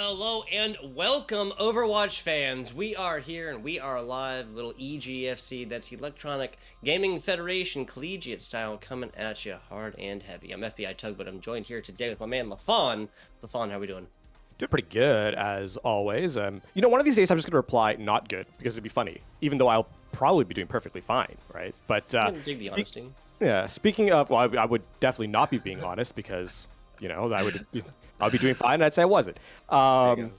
Hello and welcome, Overwatch fans. We are here and we are live. Little EGFC, that's Electronic Gaming Federation, collegiate style, coming at you hard and heavy. I'm FBI Tug, but I'm joined here today with my man LaFawn. LaFawn, how are we doing? Doing pretty good, as always. One of these days I'm just going to reply not good, because it'd be funny, even though I'll probably be doing perfectly fine, right? But Dig the honesty. yeah, speaking of, well, I would definitely not be being honest, because, I'd be doing fine, and I'd say I wasn't.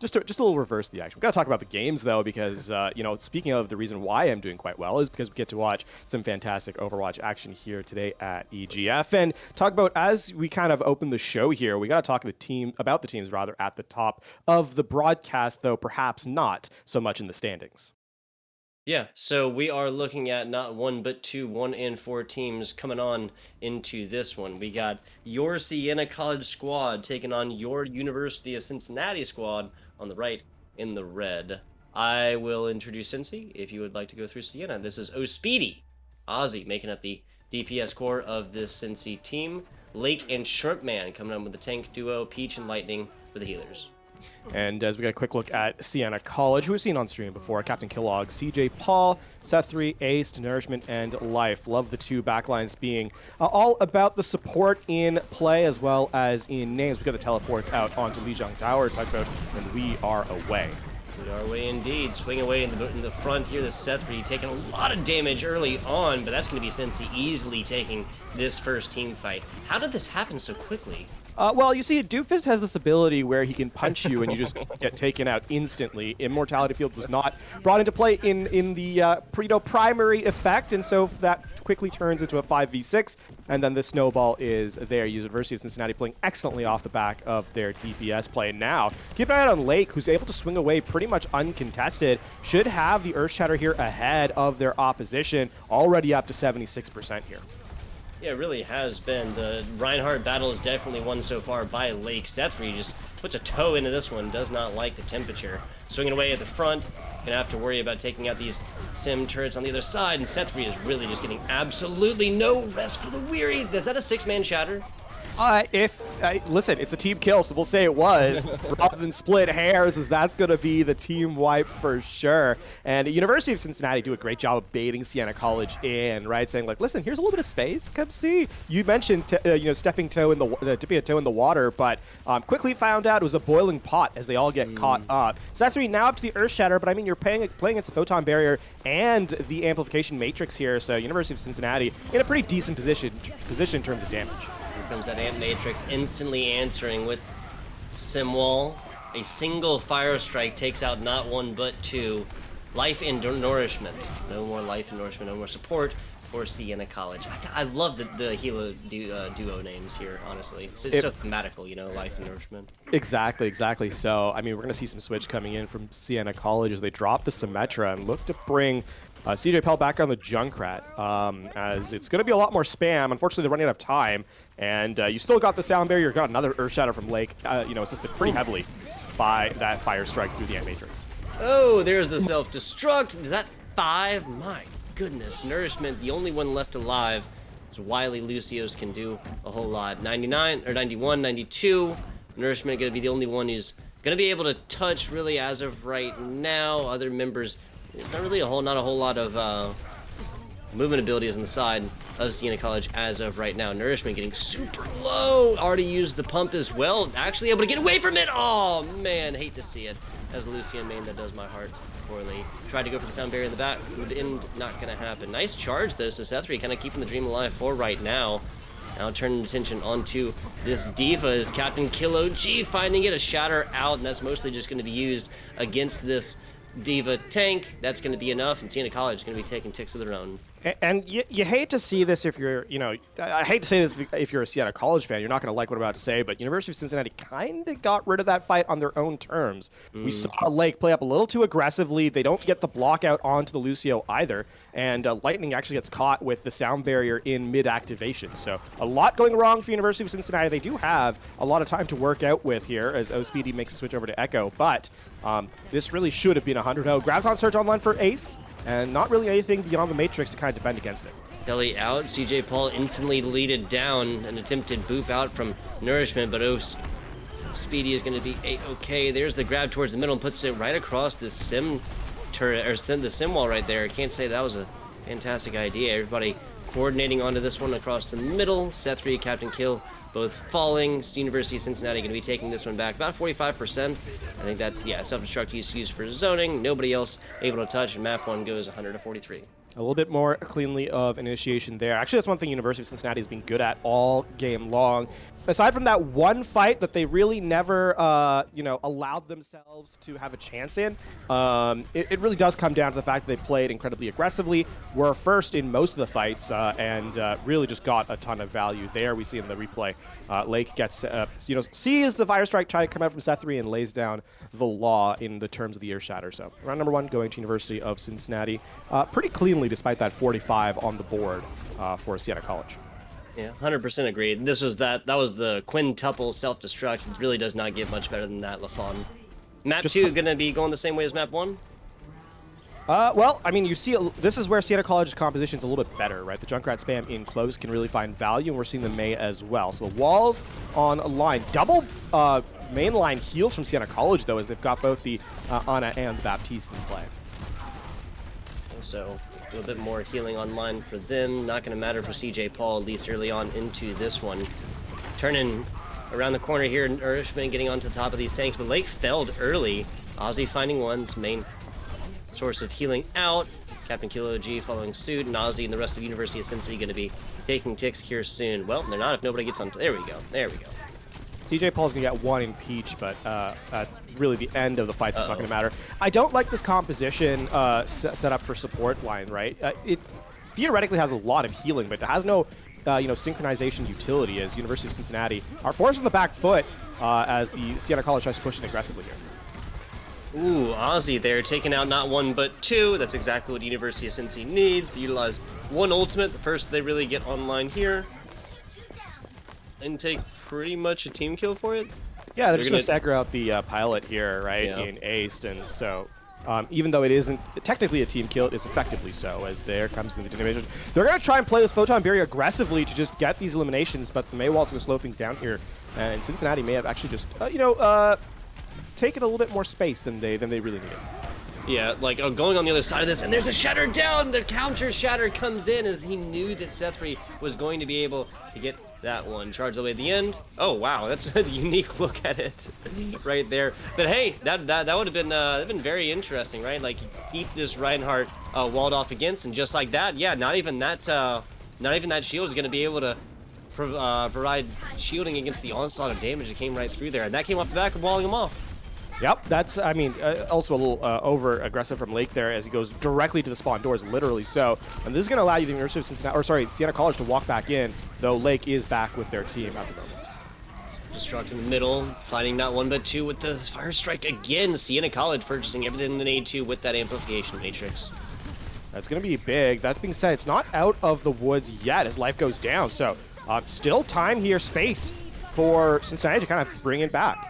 Just a little reverse the action. We've got to talk about the games, though, because, speaking of the reason why I'm doing quite well is because we get to watch some fantastic Overwatch action here today at EGF. And talk about, as we kind of open the show here, we got to talk about the teams, rather, at the top of the broadcast, though perhaps not so much in the standings. Yeah, so we are looking at not one but two 1 and 4 teams coming on into this one. We got your Siena College squad taking on your University of Cincinnati squad on the right in the red. I will introduce Cincy if you would like to go through Siena. This is Speedy, Ozzy making up the DPS core of this Cincy team. Lake and Shrimpman coming on with the tank duo, Peach and Lightning for the healers. And as we got a quick look at Siena College, who we've seen on stream before, Captain Kellogg, CJ Paul, Seth3, Ace, Nourishment, and Life. Love the two backlines being all about the support in play as well as in names. We got the teleports out onto Lijiang Tower, talk about when we are away. We are away indeed. Swing away in the front here. The Seth3 taking a lot of damage early on, but that's going to be Cincy easily taking this first team fight. How did this happen so quickly? Well, you see, Doofus has this ability where he can punch you and you just get taken out instantly. Immortality Field was not brought into play in the primary effect, and so that quickly turns into a 5v6, and then the snowball is there. University of Cincinnati playing excellently off the back of their DPS play. Now, keep an eye on Lake, who's able to swing away pretty much uncontested. Should have the Earth Shatter here ahead of their opposition, already up to 76% here. Yeah, it really has been. The Reinhardt battle is definitely won so far by Lake. Seth3 just puts a toe into this one, does not like the temperature. Swinging away at the front, gonna have to worry about taking out these sim turrets on the other side, and Seth3 is really just getting absolutely no rest for the weary. Is that a 6-man shatter? Listen, it's a team kill, so we'll say it was, rather than split hairs, as that's going to be the team wipe for sure. And University of Cincinnati do a great job of baiting Siena College in, right? Saying, like, listen, here's a little bit of space, come see. You mentioned, dipping a toe in the water, but quickly found out it was a boiling pot as they all get caught up. So that's now up to the Earth Shatter, but I mean, you're playing against the Photon Barrier and the Amplification Matrix here, so University of Cincinnati in a pretty decent position in terms of damage. Comes that Amp Matrix instantly answering with Simwall. A single Fire Strike takes out not one but two. Life and Nourishment. No more Life and Nourishment, no more support for Siena College. I love the Hilo duo names here, honestly. It's so thematical, Life and Nourishment. Exactly. So, I mean, we're going to see some switch coming in from Siena College as they drop the Symmetra and look to bring CJ Pell back on the Junkrat, as it's going to be a lot more spam. Unfortunately, they're running out of time, and you still got the Sound Barrier. You got another Earth Shatter from Lake, assisted pretty heavily by that Fire Strike through the Ant Matrix. Oh, there's the self-destruct. Is that 5? My goodness. Nourishment, the only one left alive. So Wily Lucios can do a whole lot. 99, or 91, 92. Nourishment going to be the only one who's going to be able to touch, really, as of right now. Other members... not a whole lot of movement abilities on the side of Siena College as of right now. Nourishment getting super low. Already used the pump as well. Actually able to get away from it. Oh, man. Hate to see it. As a Lucian main, that does my heart poorly. Tried to go for the Sound Barrier in the back. Would end not going to happen. Nice charge, though. So Seth3 kind of keeping the dream alive for right now. Now turning attention onto this D.Va is Captain Kilo G finding it. A shatter out, and that's mostly just going to be used against this D.Va tank. That's going to be enough, and Siena College is going to be taking ticks of their own. And you hate to see this if you're, I hate to say this if you're a Siena College fan, you're not going to like what I'm about to say, but University of Cincinnati kind of got rid of that fight on their own terms. We saw Lake play up a little too aggressively. They don't get the block out onto the Lucio either, and Lightning actually gets caught with the Sound Barrier in mid-activation. So a lot going wrong for University of Cincinnati. They do have a lot of time to work out with here as Speedy makes a switch over to Echo, but this really should have been a 100-0. Graviton Surge online for Ace, and not really anything beyond the Matrix to kind of defend against it. Kelly out, CJ Paul instantly leaded down, an attempted boop out from Nourishment, but Speedy is going to be a-okay. There's the grab towards the middle and puts it right across the sim turret, or the sim wall right there. Can't say that was a fantastic idea. Everybody coordinating onto this one across the middle. Set 3, Captain Kill, both falling. University of Cincinnati going to be taking this one back about 45%. I think that, yeah, self-destruct used for zoning. Nobody else able to touch, and map 1 goes 100 to 43. A little bit more cleanly of initiation there. Actually, that's one thing University of Cincinnati has been good at all game long. Aside from that one fight that they really never, allowed themselves to have a chance in, it really does come down to the fact that they played incredibly aggressively, were first in most of the fights, and really just got a ton of value there. We see in the replay, Lake gets, sees the Fire Strike try to come out from Set 3 and lays down the law in the terms of the Ear Shatter. So round number 1 going to University of Cincinnati pretty cleanly, despite that 45 on the board for Siena College. Yeah, 100% agreed. This was that was the quintuple self-destruct. It really does not get much better than that, Lafon. Map 2 gonna be going the same way as map 1? Well, I mean, you see, this is where Siena College's composition is a little bit better, right? The Junkrat spam in close can really find value, and we're seeing the May as well. So the walls on a line. Double mainline heals from Siena College, though, as they've got both the Ana and the Baptiste in play. So a little bit more healing online for them. Not going to matter for CJ Paul, at least early on into this one. Turning around the corner here, Nourishment getting onto the top of these tanks, but Lake felled early. Ozzy finding one's main source of healing out. Captain Kilo G following suit, and Ozzy and the rest of University of Cincinnati going to be taking ticks here soon. Well, they're not if nobody gets on. There we go. There we go. CJ Paul's going to get one in Peach, but at really the end of the fight, so it's not going to matter. I don't like this composition set up for support line, right? It theoretically has a lot of healing, but it has no synchronization utility, as University of Cincinnati are forced on the back foot as the Siena College tries to push it aggressively here. Ooh, Ozzy there, taking out not 1 but 2. That's exactly what University of Cincy needs, to utilize 1 ultimate, the first they really get online here. And take pretty much a team kill for it. Yeah, they're just going to stagger out the pilot here, right, in Aced, and so even though it isn't technically a team kill, it is effectively so, as there comes the elimination. They're going to try and play this Photon Barrier aggressively to just get these eliminations, but the Maywall's going to slow things down here, and Cincinnati may have actually just, taken a little bit more space than they really needed. Yeah, like going on the other side of this, and there's a shatter down. The counter shatter comes in as he knew that Sethri was going to be able to get that one. Charge all the way at the end. Oh wow, that's a unique look at it right there. But hey, that would have been very interesting, right? Like keep this Reinhardt walled off against, and just like that, yeah, not even that shield is going to be able to provide shielding against the onslaught of damage that came right through there, and that came off the back of walling him off. Yep, that's, I mean, also a little over-aggressive from Lake there as he goes directly to the spawn doors, literally so. And this is going to allow you the University of Cincinnati, or sorry, Siena College to walk back in, though Lake is back with their team at the moment. Destruct in the middle, fighting not 1 but 2 with the Fire Strike again. Siena College purchasing everything they need to with that amplification matrix. That's going to be big. That being said, it's not out of the woods yet as life goes down, so still time here, space for Cincinnati to kind of bring it back.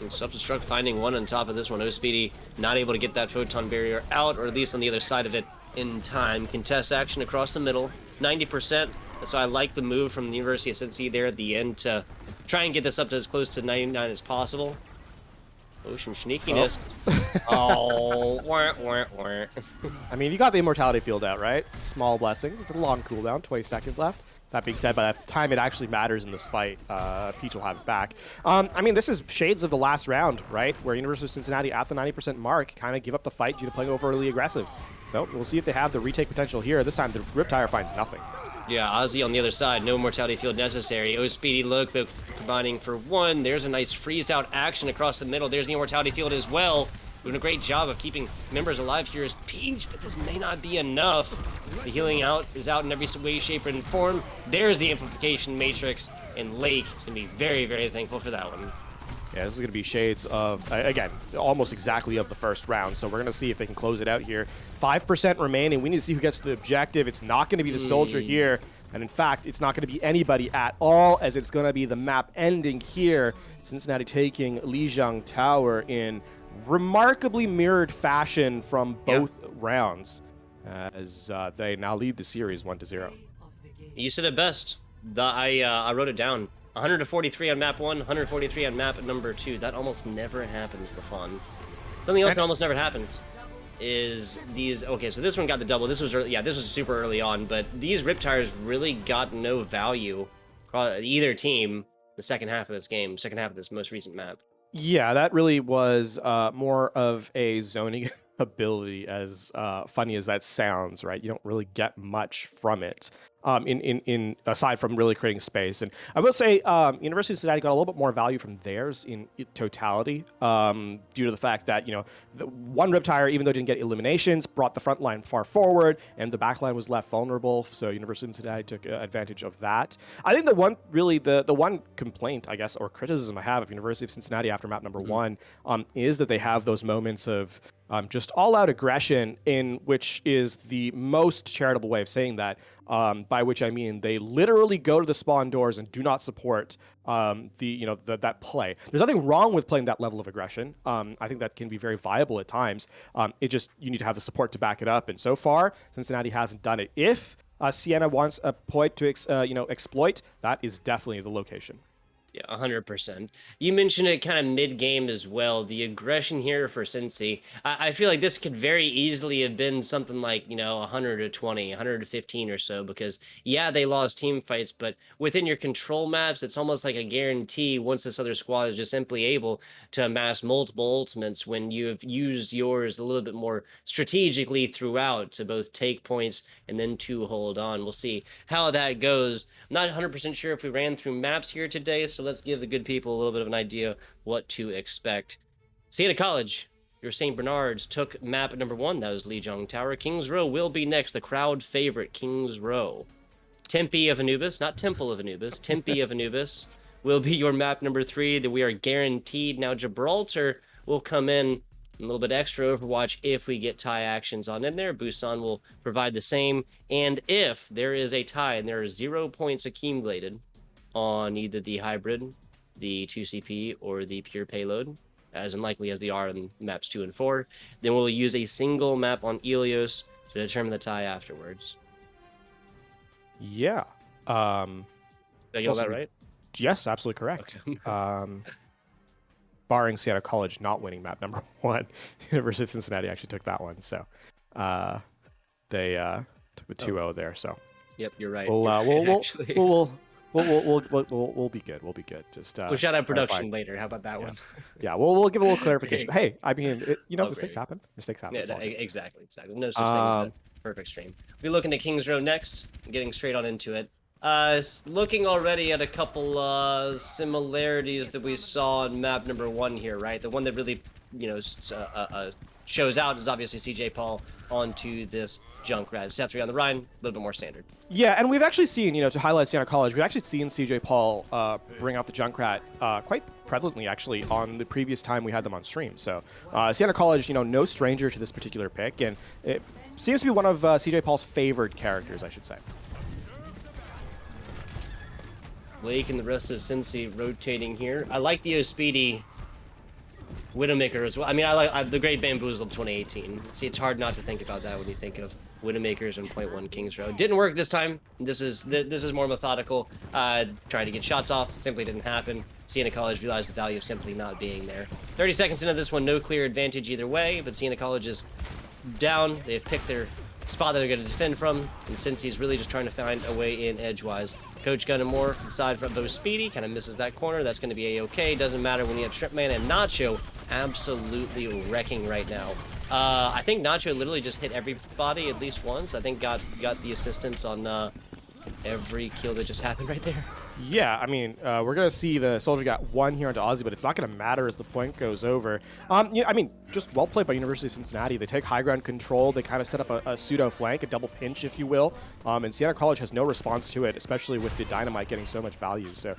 Self-destruct finding 1 on top of this one. Speedy not able to get that Photon Barrier out, or at least on the other side of it in time. Contest action across the middle, 90%. That's why I like the move from the University of Cincinnati there at the end to try and get this up to as close to 99 as possible. Oh, some sneakiness. Oh, wah, wah, wah. I mean, you got the Immortality Field out, right? Small blessings. It's a long cooldown, 20 seconds left. That being said, by the time it actually matters in this fight, Peach will have it back. I mean, this is shades of the last round, right? Where University of Cincinnati at the 90% mark kind of give up the fight due to playing overly aggressive. So we'll see if they have the retake potential here. This time, the Riptire finds nothing. Yeah, Ozzy on the other side, no mortality field necessary. Oh, Speedy look, but combining for 1. There's a nice freeze out action across the middle. There's the immortality field as well. Doing a great job of keeping members alive here is Peach, but this may not be enough. The healing out is out in every way, shape, and form. There's the amplification matrix, and Lake is going to be very, very thankful for that one. Yeah, this is going to be shades of, again, almost exactly of the first round. So we're going to see if they can close it out here. 5% remaining. We need to see who gets the objective. It's not going to be the soldier here. And in fact, it's not going to be anybody at all, as it's going to be the map ending here. Cincinnati taking Lijiang Tower in remarkably mirrored fashion from both rounds, as they now lead the series 1-0. You said it best. I wrote it down. 143 on map 1, 143 on map number 2. That almost never happens, the fun. Something else that almost never happens is these... Okay, so this one got the double. This was early, yeah, this was super early on, but these rip tires really got no value either team the second half of this game, second half of this most recent map. Yeah, that really was more of a zoning ability, as funny as that sounds, right? You don't really get much from it. In aside from really creating space. And I will say University of Cincinnati got a little bit more value from theirs in totality, due to the fact that, you know, the one rip tire, even though it didn't get eliminations, brought the front line far forward and the back line was left vulnerable. So University of Cincinnati took advantage of that. I think the one complaint, I guess, or criticism I have of University of Cincinnati after map number 1 is that they have those moments of just all-out aggression, in which is the most charitable way of saying that, by which I mean they literally go to the spawn doors and do not support that play. There's nothing wrong with playing that level of aggression. I think that can be very viable at times. It just, you need to have the support to back it up, and so far Cincinnati hasn't done it. If Siena wants a point to exploit, that is definitely the location. Yeah, 100%. You mentioned it kind of mid-game as well. The aggression here for Cincy. I feel like this could very easily have been something like, 120, 115 or so, because, yeah, they lost team fights, but within your control maps, it's almost like a guarantee once this other squad is just simply able to amass multiple ultimates when you have used yours a little bit more strategically throughout to both take points and then to hold on. We'll see how that goes. I'm not 100% sure if we ran through maps here today, so let's give the good people a little bit of an idea what to expect. Siena College, your St. Bernards took map number 1. That was Lijiang Tower. Kings Row will be next. The crowd favorite, Kings Row. Tempe of Anubis, not Temple of Anubis. Tempe of Anubis will be your map number 3 that we are guaranteed. Now Gibraltar will come in a little bit extra Overwatch if we get tie actions on in there. Busan will provide the same. And if there is a tie and there are 0 points accumulated on either the hybrid, the 2CP, or the pure payload, as unlikely as they are in maps 2 and 4, then we'll use a single map on Ilios to determine the tie afterwards. Yeah. Did I get all that right? Yes, absolutely correct. Okay. Barring Siena College not winning map number 1, University of Cincinnati actually took that one. So they took the 2-0 there. So yep, you're right. We'll be good. We'll be good. Just we'll shout out production later. How about that one? Yeah, we'll give a little clarification. Hey, I mean, mistakes happen. Mistakes happen. Yeah, exactly. No such thing as a perfect stream. We're looking at Kings Row next. Getting straight on into it. Looking already at a couple similarities that we saw in map number 1 here, right? The one that really, shows out is obviously CJ Paul onto this Junkrat. Seth3 on the Rhine, a little bit more standard. Yeah, and we've actually seen, to highlight Siena College, we've actually seen CJ Paul bring out the Junkrat quite prevalently, actually, on the previous time we had them on stream. So Siena College, no stranger to this particular pick, and it seems to be one of CJ Paul's favored characters, I should say. Lake and the rest of Cincy rotating here. I like the Speedy Widowmaker as well. I mean, I like the Great Bamboozle of 2018. See, it's hard not to think about that when you think of Widowmakers and .1 Kings Row. Didn't work this time. This is more methodical. Tried to get shots off. Simply didn't happen. Siena College realized the value of simply not being there. 30 seconds into this one, no clear advantage either way, but Siena College is down. They've picked their spot that they're going to defend from, and Cincy's really just trying to find a way in edgewise. Coach Gunn and Moore aside from those Speedy, kind of misses that corner. That's going to be a-okay. Doesn't matter when you have Shrimpman and Nacho absolutely wrecking right now. I think Nacho literally just hit everybody at least once. I think got the assistance on every kill that just happened right there. Yeah, I mean, we're going to see the Soldier got 1 here onto Ozzy, but it's not going to matter as the point goes over. I mean, just well played by University of Cincinnati. They take high ground control. They kind of set up a pseudo flank, a double pinch, if you will. And Siena College has no response to it, especially with the Dynamite getting so much value. So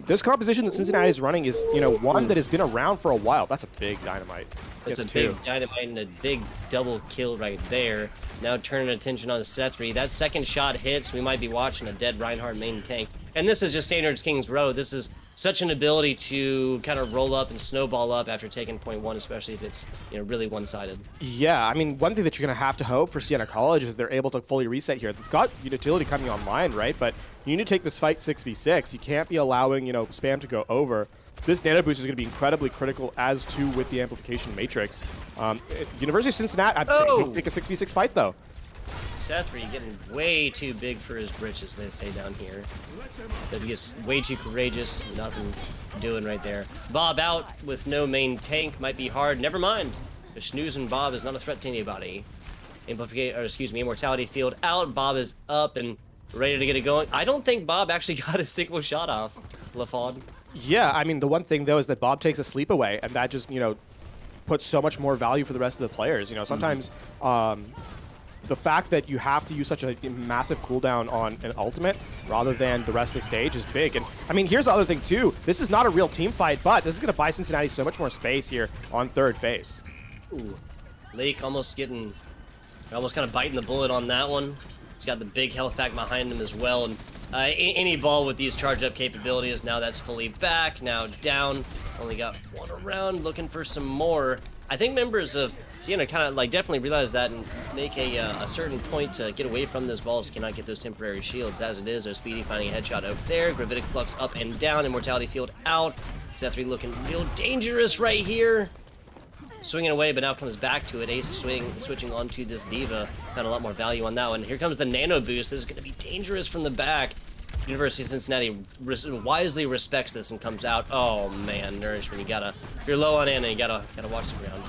this composition that Cincinnati is running is, one that has been around for a while. That's a big Dynamite. That's a big Dynamite and a big double kill right there. Now turning attention on Seth3. That second shot hits. We might be watching a dead Reinhardt main tank. And this is just standard Kings Row. This is such an ability to kind of roll up and snowball up after taking point one, especially if it's, you know, really one-sided. Yeah, I mean, one thing that you're going to have to hope for Siena College is that they're able to fully reset here. They've got utility coming online, right? But you need to take this fight 6v6. You can't be allowing, you know, spam to go over. This nano boost is going to be incredibly critical, as too with the amplification matrix. University of Cincinnati, I don't think a 6v6 fight, though. Sethri getting way too big for his britches, they say down here. But he gets way too courageous. Nothing doing right there. Bob out with no main tank might be hard. Never mind. The Snooze and Bob is not a threat to anybody. Immortality field out. Bob is up and ready to get it going. I don't think Bob actually got a single shot off, LaFaud. Yeah, I mean, the one thing, though, is that Bob takes a sleep away, and that just, you know, puts so much more value for the rest of the players. You know, sometimes the fact that you have to use such a massive cooldown on an ultimate rather than the rest of the stage is big. And, I mean, here's the other thing, too. This is not a real team fight, but this is going to buy Cincinnati so much more space here on third phase. Ooh. Lake almost kind of biting the bullet on that one. He's got the big health pack behind him as well. And any ball with these charge-up capabilities, now that's fully back, now down. Only got one around, looking for some more. I think members of Siena kind of like definitely realize that and make a certain point to get away from those balls. Cannot get those temporary shields as it is. Speedy finding a headshot out there. Gravitic Flux up and down. Immortality field out. Sethri looking real dangerous right here. Swinging away, but now comes back to it. Ace switching onto this Diva. Found a lot more value on that one. Here comes the Nano Boost. This is going to be dangerous from the back. University of Cincinnati wisely respects this and comes out. Oh man, Nourishment, if you're low on Ana, you gotta watch the ground.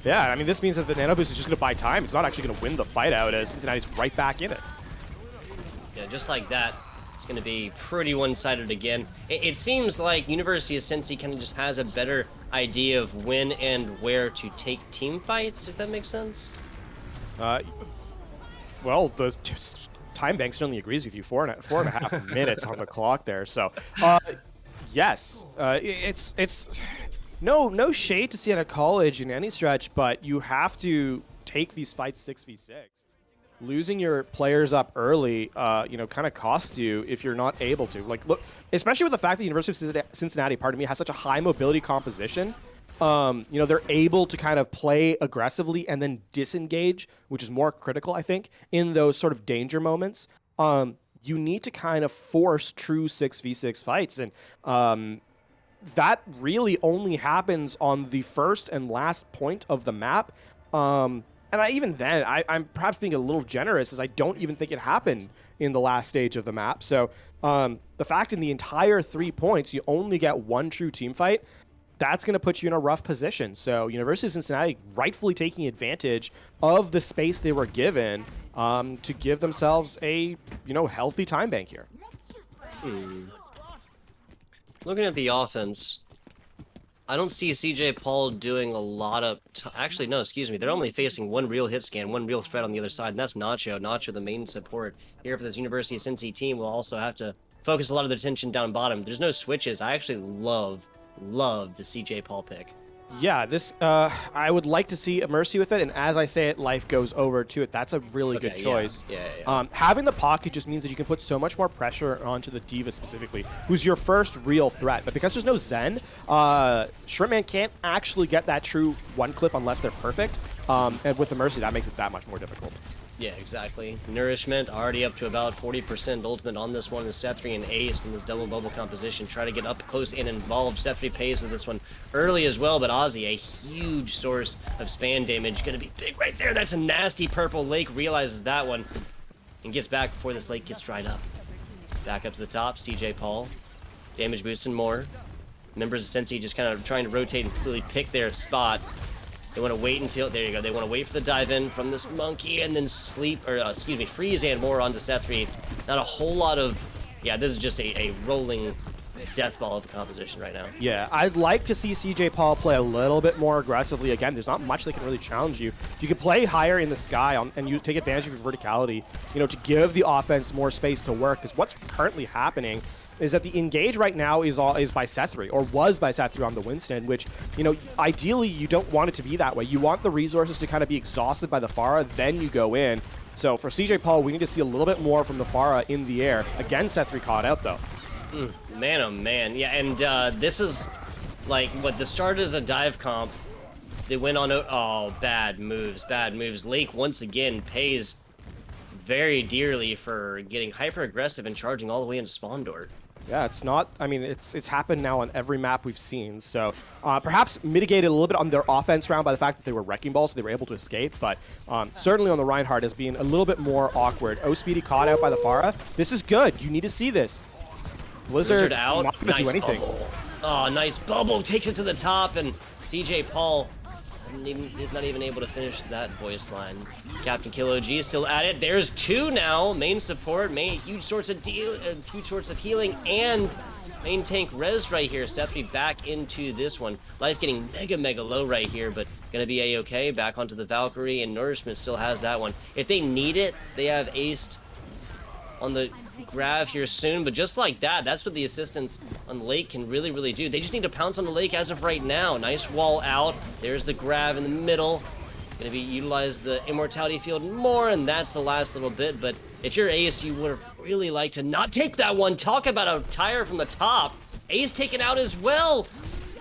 Yeah, I mean, this means that the Nano Boost is just gonna buy time. It's not actually gonna win the fight out, as Cincinnati's right back in it. Yeah, just like that, it's gonna be pretty one-sided again. It seems like University of Cincy kind of just has a better idea of when and where to take team fights, if that makes sense. Well, the time bank certainly agrees with you. 4.5 minutes on the clock there. So, yes, it's no shade to Siena College in any stretch, but you have to take these fights 6v6. Losing your players up early, you know, kind of costs you if you're not able to. Like, look, especially with the fact that the University of Cincinnati, pardon me, has such a high mobility composition. You know, they're able to kind of play aggressively and then disengage, which is more critical, I think, in those sort of danger moments. You need to kind of force true 6v6 fights, and that really only happens on the first and last point of the map. And even then, I'm perhaps being a little generous, as I don't even think it happened in the last stage of the map. So the fact in the entire 3 points, you only get one true team fight, that's going to put you in a rough position. So University of Cincinnati rightfully taking advantage of the space they were given to give themselves a, you know, healthy time bank here. Looking at the offense, I don't see CJ Paul doing a lot of... Actually, no, excuse me. They're only facing one real hit scan, one real threat on the other side, and that's Nacho. Nacho, the main support here for this University of Cincy team, will also have to focus a lot of their attention down bottom. There's no switches. I actually love the CJ Paul pick. Yeah, this I would like to see a Mercy with it, and as I say it, life goes over to it. That's a really good choice. Yeah. Having the pocket just means that you can put so much more pressure onto the Diva specifically, who's your first real threat. But because there's no Zen, Shrimpman can't actually get that true one clip unless they're perfect. And with the Mercy, that makes it that much more difficult. Yeah, exactly. Nourishment already up to about 40% ultimate on this one. Is Sethri and Ace in this double bubble composition. Try to get up close and involved. Sethri pays with this one early as well, but Ozzy, a huge source of spam damage. Gonna be big right there. That's a nasty purple Lake. Realizes that one and gets back before this lake gets dried up. Back up to the top. CJ Paul. Damage boosting more. Members of Cincy just kind of trying to rotate and really pick their spot. They want to wait until, there you go, they want to wait for the dive in from this monkey and then freeze and more onto Sethri. Not a whole lot of, yeah, this is just a rolling death ball of a composition right now. Yeah, I'd like to see CJ Paul play a little bit more aggressively. Again, there's not much that can really challenge you. You can play higher in the sky and you take advantage of your verticality, you know, to give the offense more space to work. Because what's currently happening is that the engage right now is by Sethri, or was by Sethri on the Winston, which, you know, ideally you don't want it to be that way. You want the resources to kind of be exhausted by the Pharah, then you go in. So for CJ Paul, we need to see a little bit more from the Pharah in the air. Again, Sethri caught out, though. Man, oh man. Yeah, and this is like what the start is a dive comp. They went on. Oh, bad moves, bad moves. Lake once again pays very dearly for getting hyper aggressive and charging all the way into spawn door. Yeah, it's not. I mean, it's happened now on every map we've seen. So perhaps mitigated a little bit on their offense round by the fact that they were wrecking balls, so they were able to escape. But certainly on the Reinhardt has been a little bit more awkward. Speedy caught out by the Pharah. This is good. You need to see this. Blizzard out. Not going to do anything. Bubble. Oh, nice bubble. Takes it to the top, and CJ Paul is not even able to finish that voice line. Captain Kilo G is still at it. There's two now. Main support, huge sorts of healing, and main tank res right here. Sethby back into this one. Life getting mega low right here, but gonna be a-okay. Back onto the Valkyrie, and Nourishment still has that one. If they need it, they have aced on the grab here soon, but just like that, that's what the assistants on the lake can really do. They just need to pounce on the lake as of right now. Nice wall out. There's the grab in the middle. Gonna be utilize the immortality field more, and that's the last little bit. But if you're Ace, you would have really liked to not take that one. Talk about a tire from the top. Ace taken out as well.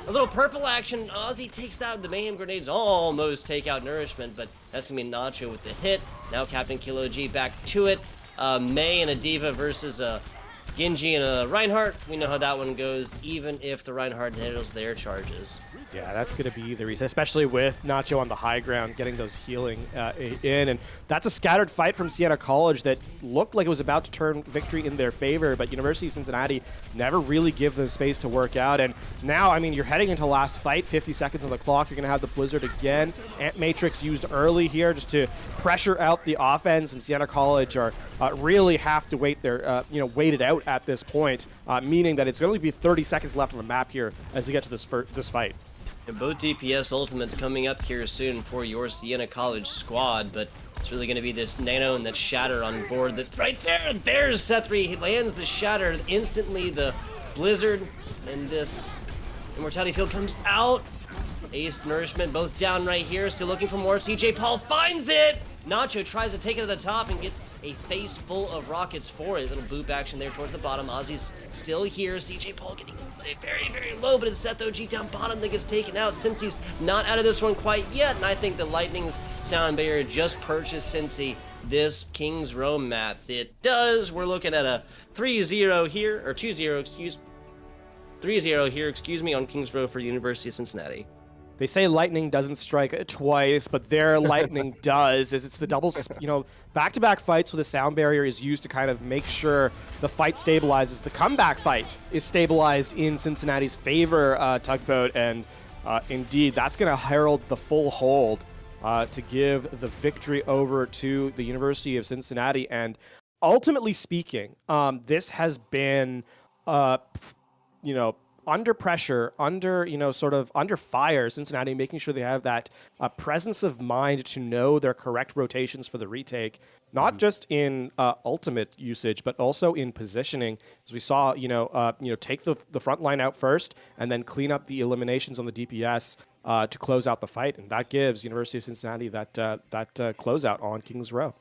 A little purple action. Ozzy takes that. The Mayhem Grenades almost take out Nourishment, but that's gonna be Nacho with the hit. Now Captain Kilo G back to it. May and a Diva versus a Genji and a Reinhardt. We know how that one goes, even if the Reinhardt handles their charges. Yeah, that's going to be the reason, especially with Nacho on the high ground, getting those healing in. And that's a scattered fight from Siena College that looked like it was about to turn victory in their favor, but University of Cincinnati never really give them space to work out. And now, I mean, you're heading into last fight, 50 seconds on the clock. You're going to have the Blizzard again. Ant Matrix used early here just to pressure out the offense, and Siena College are really have to wait their, wait it out at this point, meaning that it's going to be 30 seconds left on the map here as they get to this fight. And both DPS ultimates coming up here soon for your Siena College squad, but it's really going to be this Nano and that Shatter on board. That's right there. There's Sethry. He lands the Shatter. Instantly, the Blizzard and this Immortality Field comes out. Ace, Nourishment, both down right here. Still looking for more. CJ Paul finds it. Nacho tries to take it to the top and gets a face full of rockets for it. Little boop action there towards the bottom. Ozzy's still here. CJ Paul getting very low, but it's Seth OG down bottom that gets taken out. Cincy's not out of this one quite yet, and I think the Lightning's Sound Barrier just purchased Cincy this King's Row map. It does. We're looking at a 3-0 here, or 2-0, 3-0 here, excuse me, on King's Row for University of Cincinnati. They say lightning doesn't strike twice, but their lightning does. It's the double, back-to-back fights with a sound barrier is used to kind of make sure the fight stabilizes. The comeback fight is stabilized in Cincinnati's favor, Tugboat, and indeed, that's going to herald the full hold to give the victory over to the University of Cincinnati. And ultimately speaking, this has been, under pressure, under fire, Cincinnati making sure they have that presence of mind to know their correct rotations for the retake, not just in ultimate usage, but also in positioning. As we saw, take the front line out first and then clean up the eliminations on the DPS to close out the fight. And that gives University of Cincinnati that closeout on King's Row.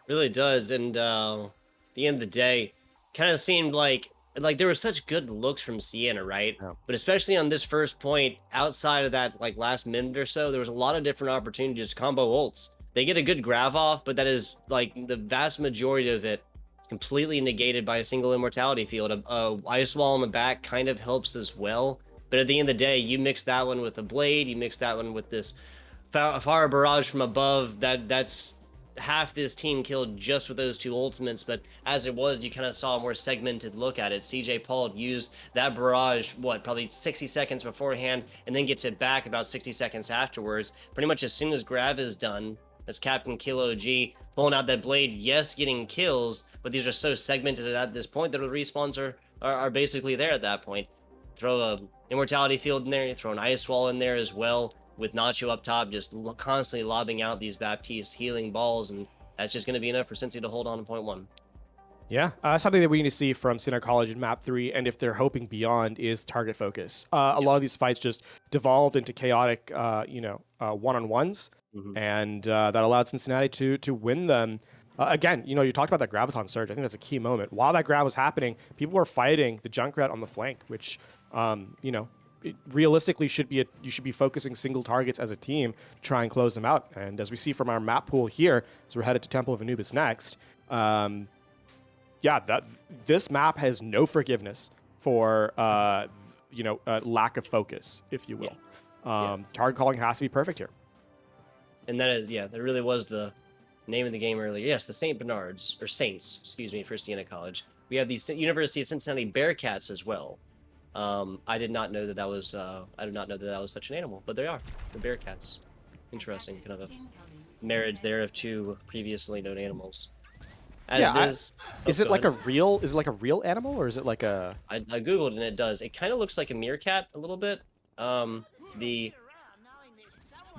Really does. And at the end of the day, kind of seemed like there were such good looks from Siena, right? Yeah. But especially on this first point, outside of that last minute or so, there was a lot of different opportunities to combo ults. They get a good grab off, but that is the vast majority of it is completely negated by a single immortality field. A ice wall on the back kind of helps as well. But at the end of the day, you mix that one with a blade, you mix that one with this fire barrage from above, that's half this team killed just with those two ultimates. But as it was, you kind of saw a more segmented look at it. CJ Paul used that barrage, probably 60 seconds beforehand, and then gets it back about 60 seconds afterwards. Pretty much as soon as grab is done, that's Captain Kilo G pulling out that blade, yes, getting kills, but these are so segmented at this point that the respawns are basically there at that point. Throw a immortality field in there, you throw an ice wall in there as well, with Nacho up top, just constantly lobbing out these Baptiste healing balls, and that's just going to be enough for Cincy to hold on to point one. Yeah, something that we need to see from Siena College in Map 3, and if they're hoping beyond, is target focus. A lot of these fights just devolved into chaotic, one-on-ones, and that allowed Cincinnati to win them. Again, you talked about that Graviton surge. I think that's a key moment. While that grab was happening, people were fighting the Junkrat on the flank, which, realistically you should be focusing single targets as a team to try and close them out. And as we see from our map pool here, so we're headed to Temple of Anubis next. This map has no forgiveness for lack of focus, if you will. Target calling has to be perfect here. And that really was the name of the game earlier. Yes, the Saint Bernards, or Saints, excuse me, for Siena College. We have the University of Cincinnati Bearcats as well. I did not know that was such an animal, but they are the Bearcats. Interesting, kind of a marriage there of two previously known animals. Is it like a real animal, or is it like a? I googled and it does. It kind of looks like a meerkat a little bit. The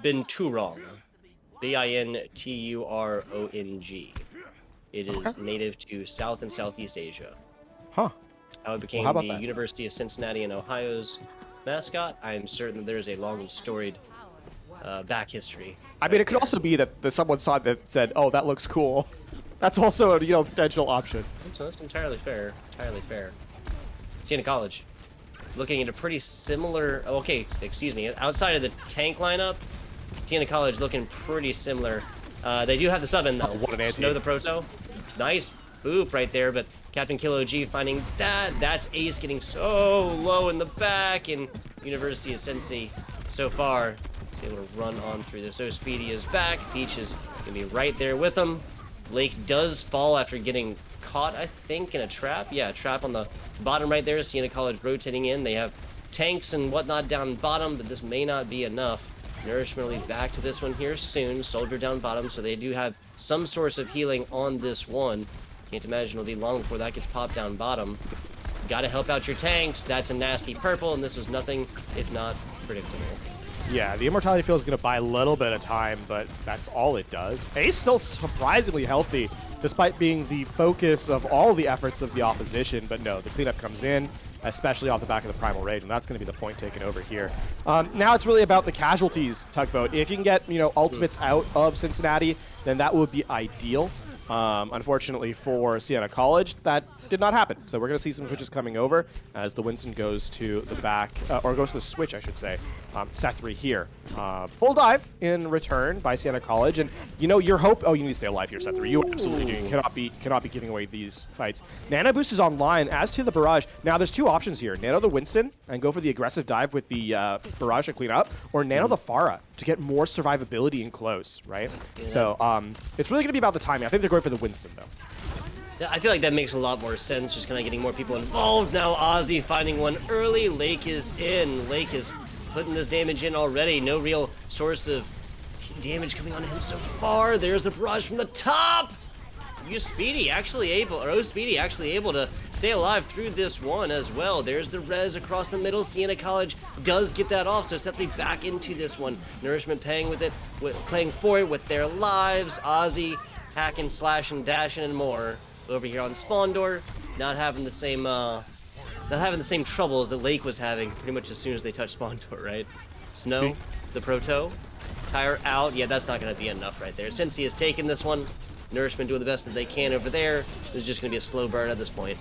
binturong, Binturong. It is native to South and Southeast Asia. Huh. How it became the University of Cincinnati in Ohio's mascot. I am certain that there is a long and storied back history. I mean, it could also be that someone saw it that said, "Oh, that looks cool." That's also a potential option. So that's entirely fair. Entirely fair. Siena College, looking at a pretty similar. Okay, excuse me. Outside of the tank lineup, Siena College looking pretty similar. They do have the sub in though. What an anti. Snow the Proto. Nice boop right there, but Captain Kilo G finding that's Ace getting so low in the back, and University of Cincy so far is able to run on through this. So Speedy is back. Peach is gonna be right there with him. Lake does fall after getting caught, I think, in a trap. Yeah, a trap on the bottom right there. Siena College rotating in. They have tanks and whatnot down bottom, but this may not be enough. Nourishment will be back to this one here soon. Soldier down bottom, so they do have some source of healing on this one. Can't imagine it'll be long before that gets popped down bottom. Gotta help out your tanks. That's a nasty purple, and this was nothing if not predictable. Yeah, the Immortality Field is going to buy a little bit of time, but that's all it does. Ace still surprisingly healthy, despite being the focus of all the efforts of the opposition. But no, the cleanup comes in, especially off the back of the Primal Rage, and that's going to be the point taken over here. Now it's really about the casualties, Tugboat. If you can get, ultimates out of Cincinnati, then that would be ideal. Unfortunately for Siena College, that did not happen. So we're going to see some switches coming over as the Winston goes to the back, or goes to the switch, I should say. Sethri here. Full dive in return by Siena College. And, your hope... Oh, you need to stay alive here, Sethri. You absolutely do. You cannot be giving away these fights. Nano Boost is online, as to the Barrage. Now, there's two options here. Nano the Winston and go for the aggressive dive with the Barrage to clean up, or Nano the Pharah to get more survivability in close, right? Yeah. So, it's really going to be about the timing. I think they're going for the Winston, though. I feel like that makes a lot more sense, just kind of getting more people involved. Now Ozzy finding one early. Lake is in. Lake is putting this damage in already. No real source of damage coming on him so far. There's the barrage from the top. Speedy actually able to stay alive through this one as well. There's the res across the middle. Siena College does get that off, so it's have to be back into this one. Nourishment paying for it with their lives. Ozzy hacking, slashing, dashing, and more. Over here on Spawn Door, not having the same troubles that Lake was having pretty much as soon as they touched Spawn Door, right? Snow, the Proto, tire out. Yeah, that's not going to be enough right there. Since he has taken this one, Nourishment doing the best that they can over there. This is just going to be a slow burn at this point.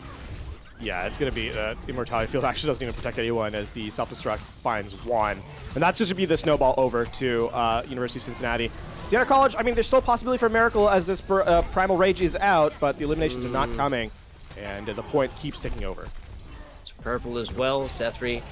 Yeah, it's going to be Immortality Field actually doesn't even protect anyone as the self-destruct finds one. And that's just going to be the snowball over to University of Cincinnati. Siena College, I mean, there's still a possibility for a miracle as this Primal Rage is out, but the eliminations are not coming, and the point keeps ticking over. It's purple as well. Sethri,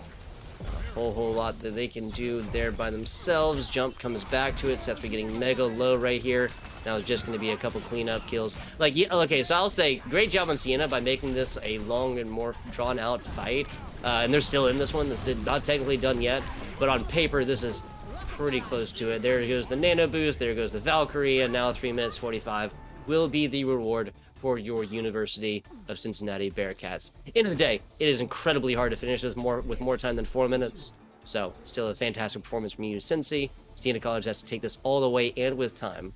a whole lot that they can do there by themselves. Jump comes back to it. Sethri getting mega low right here. Now it's just going to be a couple cleanup kills. Okay, so I'll say great job on Siena by making this a long and more drawn-out fight. And they're still in this one. This is not technically done yet, but on paper, this is pretty close to it. There goes the Nano Boost, there goes the Valkyrie, and now 3 minutes 45 will be the reward for your University of Cincinnati Bearcats. End of the day, it is incredibly hard to finish with more time than 4 minutes. So, still a fantastic performance from Cincy. Siena College has to take this all the way and with time.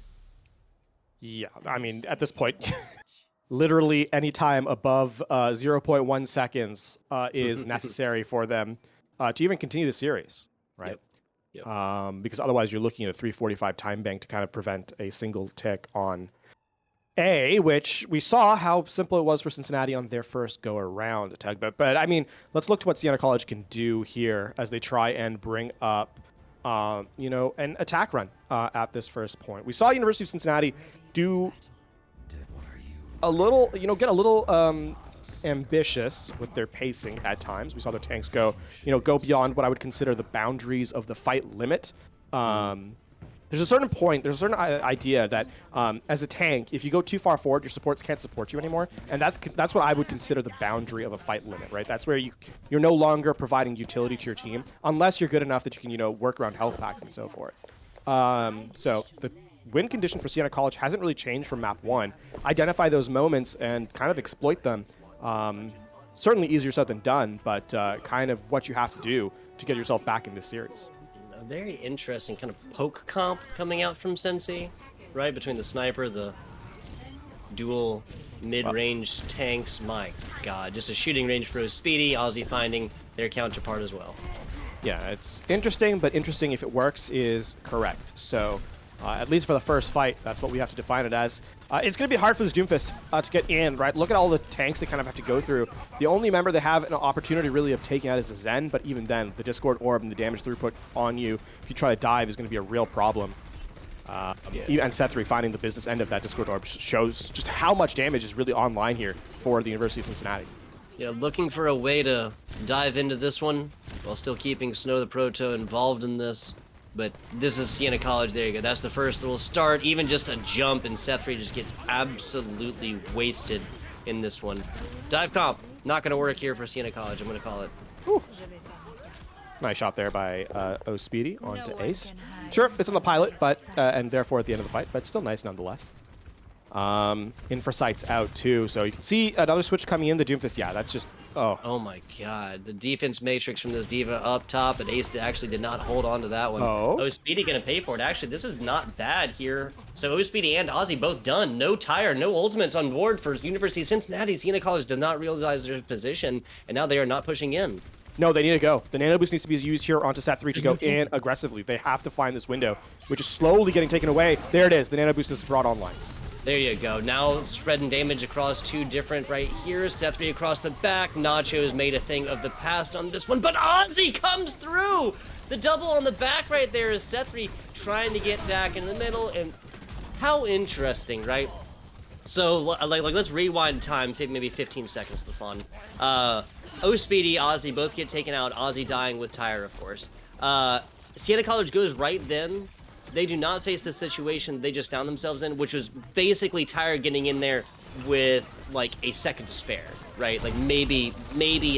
Yeah, I mean, at this point, literally any time above 0.1 seconds is necessary for them to even continue the series, right? Yep. Because otherwise you're looking at a 3:45 time bank to kind of prevent a single tick on which we saw how simple it was for Cincinnati on their first go around a tugboat. But I mean, let's look to what Siena College can do here as they try and bring up, an attack run at this first point. We saw University of Cincinnati do a little, get a little ambitious with their pacing at times. We saw their tanks go beyond what I would consider the boundaries of the fight limit. There's a certain point, there's a certain idea that as a tank, if you go too far forward, your supports can't support you anymore, and that's what I would consider the boundary of a fight limit, right? That's where you're no longer providing utility to your team unless you're good enough that you can, work around health packs and so forth. So the win condition for Siena College hasn't really changed from map 1. Identify those moments and kind of exploit them. Certainly easier said than done, but kind of what you have to do to get yourself back in this series. A very interesting kind of poke comp coming out from Sensi, right? Between the sniper, the dual mid-range tanks. My god, just a shooting range for Speedy, Aussie finding their counterpart as well. Yeah, it's interesting, but interesting if it works is correct. So, at least for the first fight, that's what we have to define it as. It's going to be hard for this Doomfist to get in, right? Look at all the tanks they kind of have to go through. The only member they have an opportunity really of taking out is the Zen, but even then, the Discord Orb and the damage throughput on you, if you try to dive, is going to be a real problem. And Seth3 finding the business end of that Discord Orb shows just how much damage is really online here for the University of Cincinnati. Yeah, looking for a way to dive into this one while still keeping Snow the Proto involved in this. But this is Siena College. There you go. That's the first little start. Even just a jump, and Seth3 just gets absolutely wasted in this one. Dive comp. Not going to work here for Siena College. I'm going to call it. Ooh. Nice shot there by Speedy onto Ace. Sure, it's on the pilot, but and therefore at the end of the fight, but still nice nonetheless. In for sights out too, so you can see another switch coming in. The Doomfist, yeah, that's just oh my god, the defense matrix from this diva up top, and Ace actually did not hold on to that one. Oh, Speedy gonna pay for it. Actually, this is not bad here. So Speedy and Ozzy both done. No tire, no ultimates on board for University of Cincinnati. Siena College did not realize their position, and now they are not pushing in. No, they need to go. The Nano Boost needs to be used here onto Seth3 to go in aggressively. They have to find this window, which is slowly getting taken away. There it is. The Nano Boost is brought online. There you go. Now spreading damage across two different right here. Seth3 across the back. Nacho's made a thing of the past on this one, but Ozzy comes through! The double on the back right there is Seth3 trying to get back in the middle, and how interesting, right? So, like let's rewind time, maybe 15 seconds to the fun. Speedy, Ozzy both get taken out. Ozzy dying with tire, of course. Siena College goes right then. They do not face the situation they just found themselves in, which was basically Tire getting in there with like a second to spare, right? Like maybe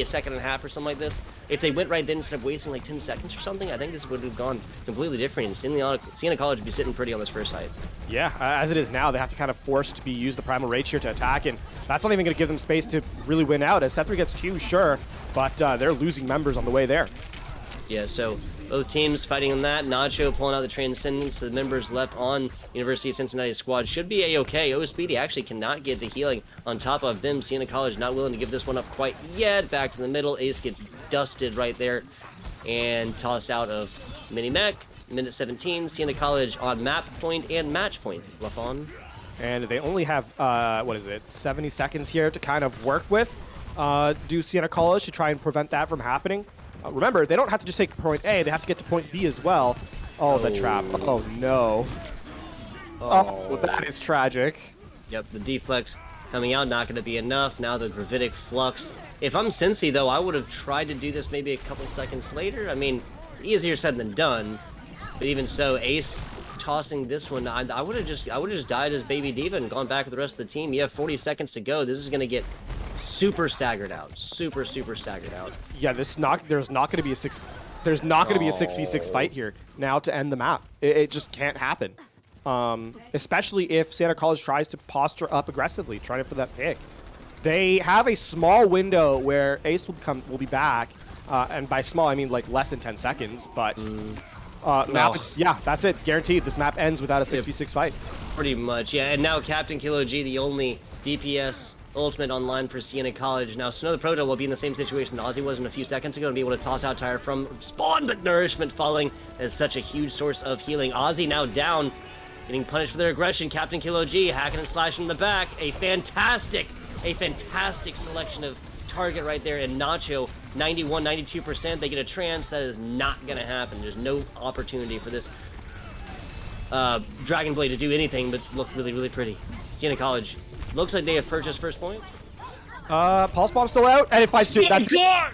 a second and a half or something like this. If they went right then instead of wasting like 10 seconds or something, I think this would have gone completely different. And Siena College would be sitting pretty on this first fight. Yeah, as it is now, they have to kind of force to use the Primal Rage here to attack, and that's not even going to give them space to really win out. As Seth3 gets 2, sure, but they're losing members on the way there. Yeah, so both teams fighting on that. Nacho pulling out the Transcendence. So the members left on University of Cincinnati squad should be A-okay. Speedy actually cannot get the healing on top of them. Siena College not willing to give this one up quite yet. Back to the middle. Ace gets dusted right there and tossed out of Mini-Mech. Minute 17. Siena College on map point and match point. Lafon. And they only have, 70 seconds here to kind of work with. Do Siena College to try and prevent that from happening. Remember, they don't have to just take point A, they have to get to point B as well. Oh, the trap. Oh, no. Oh, that is tragic. Yep, the deflect coming out, not going to be enough. Now the Gravitic Flux. If I'm Cincy, though, I would have tried to do this maybe a couple seconds later. I mean, easier said than done. But even so, Ace tossing this one, I would have just died as Baby Diva and gone back with the rest of the team. You have 40 seconds to go. This is going to get super staggered out. Super staggered out. Yeah, there's not going to be a 6v6 fight here now to end the map. It just can't happen. Especially if Siena College tries to posture up aggressively, trying for that pick. They have a small window where Ace will be back, and by small I mean like less than 10 seconds, but now that's it, guaranteed. This map ends without a 6v6 fight. Pretty much, yeah. And now Captain Kilo G, the only DPS ultimate online for Siena College. Now Snow the Proto will be in the same situation that Ozzy was in a few seconds ago and be able to toss out Tire from spawn, but Nourishment falling as such a huge source of healing. Ozzy now down. getting punished for their aggression. Captain Kilo G hacking and slashing in the back. A fantastic selection of target right there. And Nacho, 91, 92%. They get a trance. That is not going to happen. There's no opportunity for this Dragon Blade to do anything but look really, really pretty. Siena College looks like they have purchased first point. Pulse Bomb's still out, and it fights two. That's it.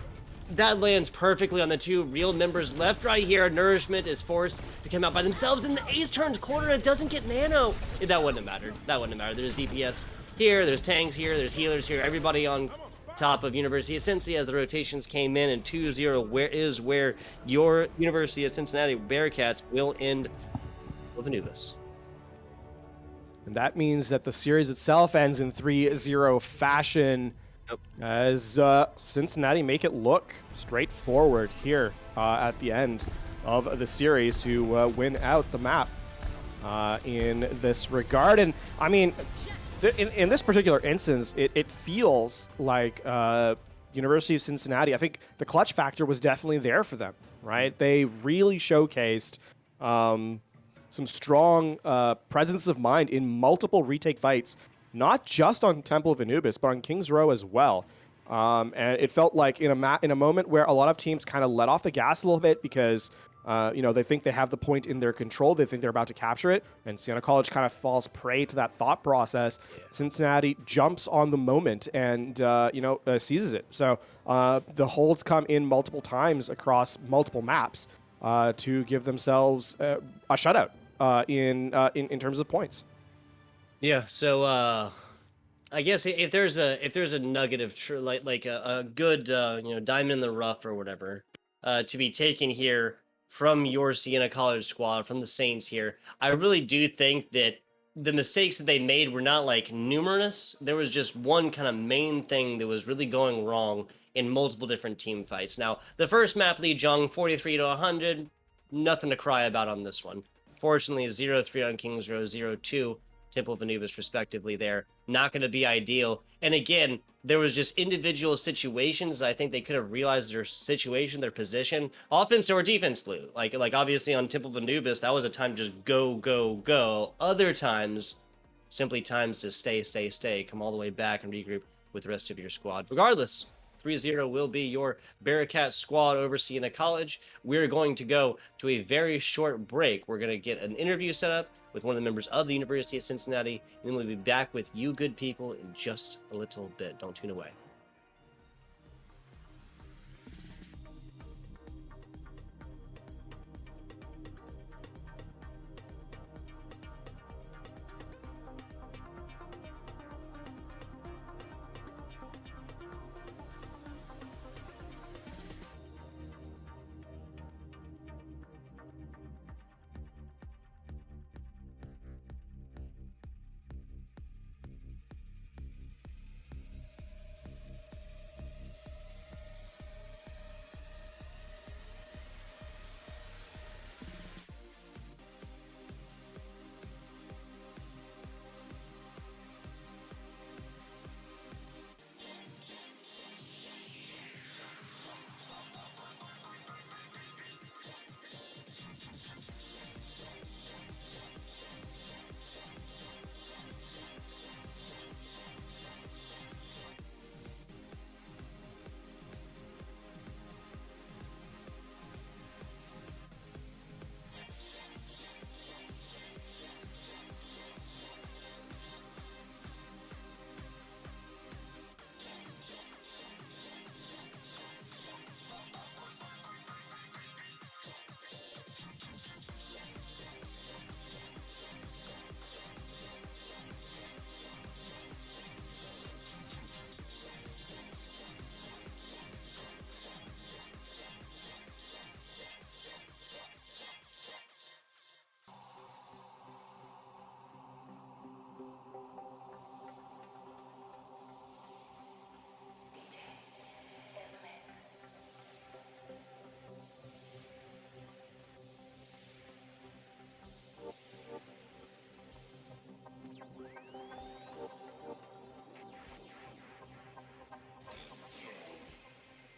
That lands perfectly on the two real members left right here. Nourishment is forced to come out by themselves, and the Ace turns corner and it doesn't get nano. That wouldn't have mattered. That wouldn't have mattered. There's DPS here, there's tanks here, there's healers here. Everybody on top of University of Cincinnati as the rotations came in, and 2-0 where your University of Cincinnati Bearcats will end with Anubis. And that means that the series itself ends in 3-0 fashion. Nope. As Cincinnati make it look straightforward here at the end of the series to win out the map in this regard. And I mean, in this particular instance, it feels like University of Cincinnati, I think the clutch factor was definitely there for them, right? They really showcased some strong presence of mind in multiple retake fights, not just on Temple of Anubis, but on King's Row as well. And it felt like in a moment where a lot of teams kind of let off the gas a little bit because they think they have the point in their control, they think they're about to capture it, and Siena College kind of falls prey to that thought process. Yeah. Cincinnati jumps on the moment and seizes it. So the holds come in multiple times across multiple maps to give themselves a shutout in terms of points. Yeah, so I guess if there's a nugget of like a good diamond in the rough or whatever to be taken here from your Siena College squad, from the Saints here, I really do think that the mistakes that they made were not like numerous. There was just one kind of main thing that was really going wrong in multiple different team fights. Now, the first map, Lee Jung, 43 to 100, nothing to cry about on this one. Fortunately, 0-3 on King's Row, 0-2. Temple of Anubis, respectively, there. Not going to be ideal. And again, there was just individual situations. I think they could have realized their situation, their position. Offense or defense, Lou. Like obviously on Temple of Anubis, that was a time to just go, go, go. Other times, simply times to stay. Come all the way back and regroup with the rest of your squad. Regardless, 3-0 will be your Bearcat squad over Siena College. We're going to go to a very short break. We're going to get an interview set up with one of the members of the University of Cincinnati, and then we'll be back with you good people in just a little bit. Don't tune away.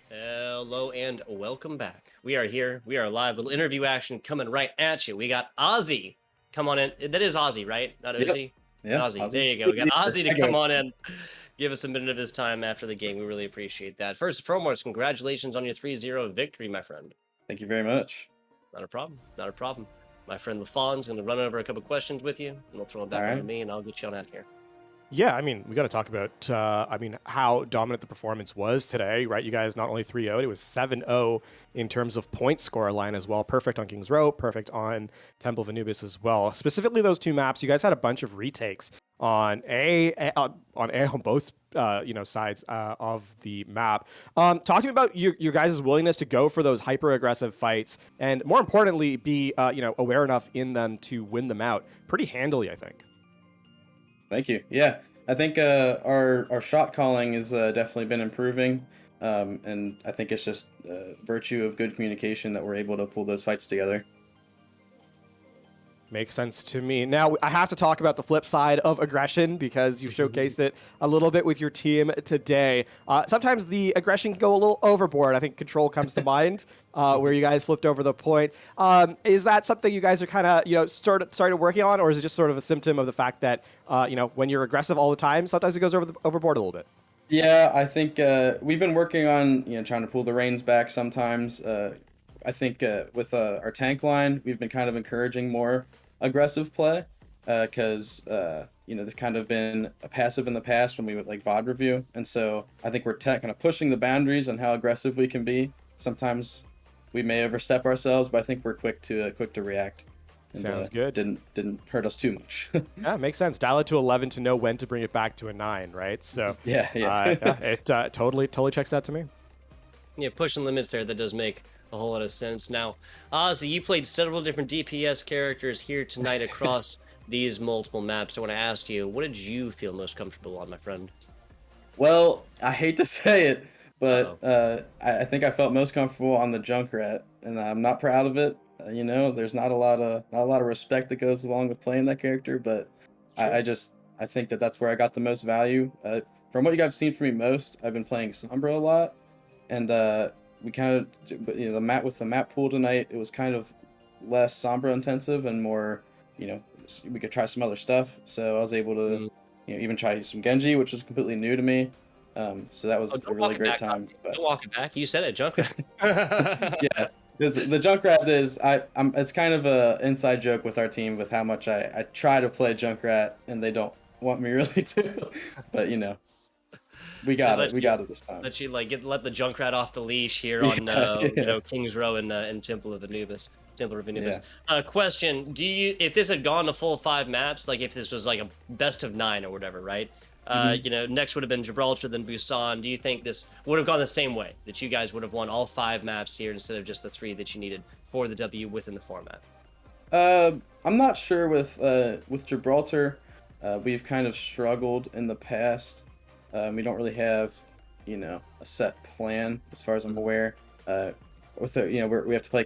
Hello and welcome back. We are here. We are live. Little interview action coming right at you. We got Ozzy come on in. That is Ozzy, right? Not Yep. Ozzy? Yeah, Ozzy. There you go. We got Ozzy to I come go. on in, give us a minute of his time after the game. We really appreciate that. First and foremost, congratulations on your 3-0 victory, my friend. Thank you very much. Not a problem. Not a problem. My friend LaFawn's going to run over a couple questions with you, and we'll throw them back All over right. to me, and I'll get you on out here. Yeah, I mean, we got to talk about, how dominant the performance was today, right? You guys not only 3-0, it was 7-0 in terms of point score line as well. Perfect on King's Row, perfect on Temple of Anubis as well. Specifically, those two maps, you guys had a bunch of retakes on on both sides of the map. Talk to me about your guys' willingness to go for those hyper aggressive fights, and more importantly, be aware enough in them to win them out pretty handily, I think. Thank you. Yeah, I think our shot calling has definitely been improving, and I think it's just virtue of good communication that we're able to pull those fights together. Makes sense to me. Now, I have to talk about the flip side of aggression because you showcased it a little bit with your team today. Sometimes the aggression can go a little overboard. I think Control comes to mind, where you guys flipped over the point. Is that something you guys are kind of, started working on, or is it just sort of a symptom of the fact that, when you're aggressive all the time, sometimes it goes overboard a little bit? Yeah, I think we've been working on trying to pull the reins back sometimes. I think with our tank line, we've been kind of encouraging more aggressive play because they've kind of been passive in the past when we would like VOD review, and so I think we're kind of pushing the boundaries on how aggressive we can be. Sometimes we may overstep ourselves, but I think we're quick to react. And, Sounds good. Didn't hurt us too much. Yeah, makes sense. Dial it to 11 to know when to bring it back to a 9, right? So yeah. it totally checks out to me. Yeah, pushing limits there, that does make a whole lot of sense. Now, Ozzy, you played several different DPS characters here tonight across these multiple maps. I want to ask you, what did you feel most comfortable on, my friend? Well, I hate to say it, but I think I felt most comfortable on the Junkrat, and I'm not proud of it. There's not a lot of respect that goes along with playing that character, but Sure. I think that's where I got the most value. From what you guys have seen from me most, I've been playing Sombra a lot, and we kind of, the map pool tonight, it was kind of less Sombra intensive and more, we could try some other stuff. So I was able to, even try some Genji, which was completely new to me. So that was a really great time. Don't walk it back. You said it, Junkrat. Yeah, the Junkrat is it's kind of a inside joke with our team with how much I try to play Junkrat and they don't want me really to, but we got it. We got it this time. Let you let the Junkrat off the leash here on King's Row and Temple of Anubis. Question: if this had gone to full 5 maps, like if this was like a best of 9 or whatever, right? Next would have been Gibraltar, then Busan. Do you think this would have gone the same way, that you guys would have won all 5 maps here instead of just the 3 that you needed for the W within the format? I'm not sure with Gibraltar. We've kind of struggled in the past. We don't really have, a set plan as far as I'm aware. We have to play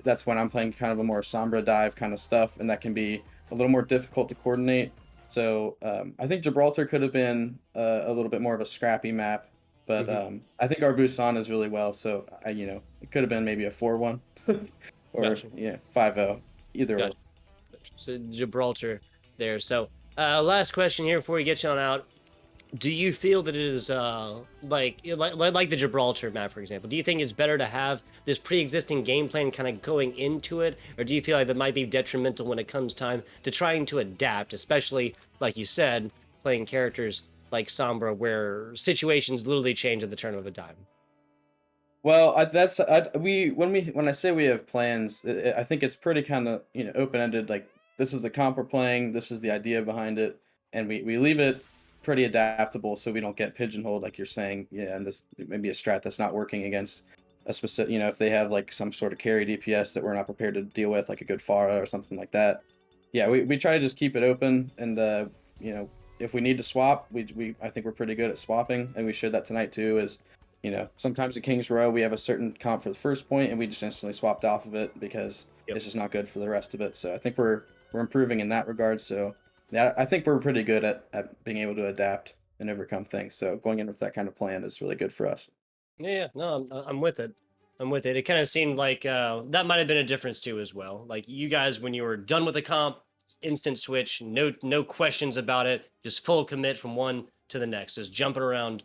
that's when I'm playing kind of a more Sombra dive kind of stuff, and that can be a little more difficult to coordinate. So I think Gibraltar could have been a little bit more of a scrappy map, but I think our Busan is really well. So it could have been maybe a 4-1 or 5-0, either way. So Gibraltar there. So last question here before we get you on out. Do you feel that it is like the Gibraltar map, for example? Do you think it's better to have this pre-existing game plan kind of going into it, or do you feel like that might be detrimental when it comes time to trying to adapt, especially like you said, playing characters like Sombra, where situations literally change at the turn of a dime? Well, when I say we have plans, I think it's pretty kind of open-ended. Like, this is the comp we're playing, this is the idea behind it, and we leave it pretty adaptable so we don't get pigeonholed, like you're saying. Yeah, and this maybe a strat that's not working against a specific, if they have like some sort of carry DPS that we're not prepared to deal with, like a good Pharah or something like that. Yeah, we try to just keep it open, and if we need to swap, I think we're pretty good at swapping, and we showed that tonight too. Is sometimes at King's Row we have a certain comp for the first point, and we just instantly swapped off of it because it's just not good for the rest of it. So I think we're improving in that regard. So yeah, I think we're pretty good at being able to adapt and overcome things. So going in with that kind of plan is really good for us. Yeah, no, I'm with it. I'm with it. It kind of seemed like that might have been a difference too as well. Like you guys, when you were done with the comp, instant switch, no questions about it, just full commit from one to the next, just jumping around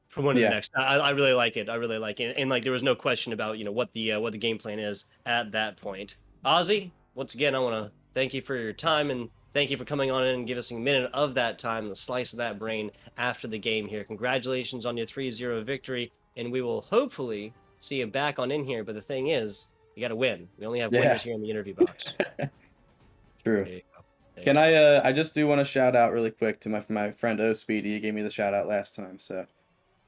from one to the Yeah. next. I really like it. I really like it, and like there was no question about what the game plan is at that point. Ozzy, once again, I want to thank you for your time and thank you for coming on in and give us a minute of that time, a slice of that brain after the game here. Congratulations on your 3-0 victory, and we will hopefully see you back on in here. But the thing is, you got to win. We only have Yeah. winners here in the interview box. True. There you go. There you Can go. I just do want to shout out really quick to my friend O Speedy. He gave me the shout out last time, so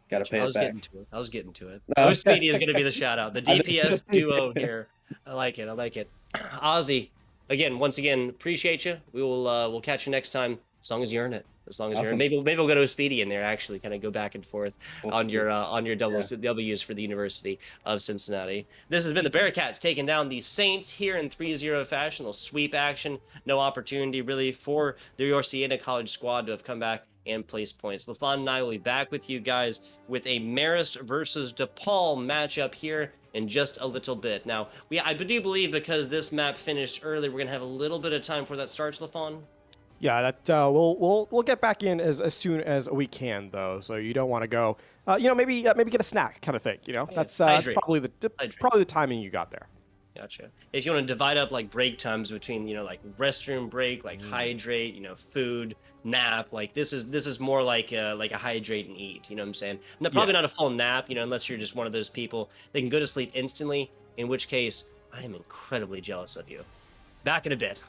got to Gotcha. pay I it was getting back. to it. I was getting to it. Oh. Oh, Speedy is going to be the shout out. The I know. DPS duo here. I like it. I like it. Ozzy, again, once again, appreciate you. We'll catch you next time as long as you earn it. As long as you earn it. Awesome. Maybe we'll go to a Speedy in there actually, kind of go back and forth We'll on see. your doubles Yeah. W's for the University of Cincinnati. This has been the Bearcats taking down the Saints here in 3-0 fashion. A sweep action. No opportunity really for your Siena College squad to have come back and place points. LaFon and I will be back with you guys with a Marist versus DePaul matchup here in just a little bit. Now, I do believe because this map finished early, we're gonna have a little bit of time before that starts, LaFon. Yeah, that we'll get back in as soon as we can though. So you don't want to go, maybe get a snack kind of thing. That's Hydrate. probably the timing you got there. Gotcha. If you want to divide up like break times between like restroom break, like hydrate, food, nap, like this is more like a hydrate and eat. You know what I'm saying? No, probably not a full nap, unless you're just one of those people that can go to sleep instantly. In which case, I am incredibly jealous of you. Back in a bit.